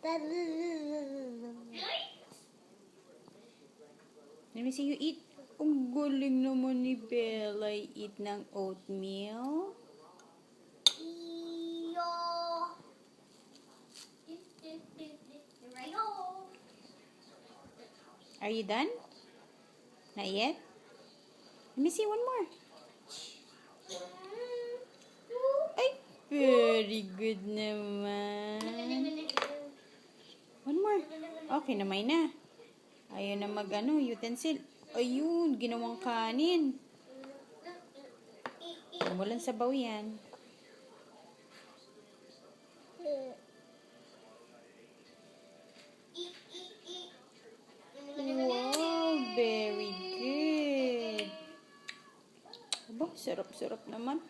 Let me see you eat. Ang galing naman ni Bella. Eat ng oatmeal. Are you done? Not yet? Let me see one more. Ay, very good naman. One more. Okay, namay na. Ayaw na utensil. Ayun, ginawang kanin. Walang sabaw yan. Wow, very good. Aba, sarap-sarap naman.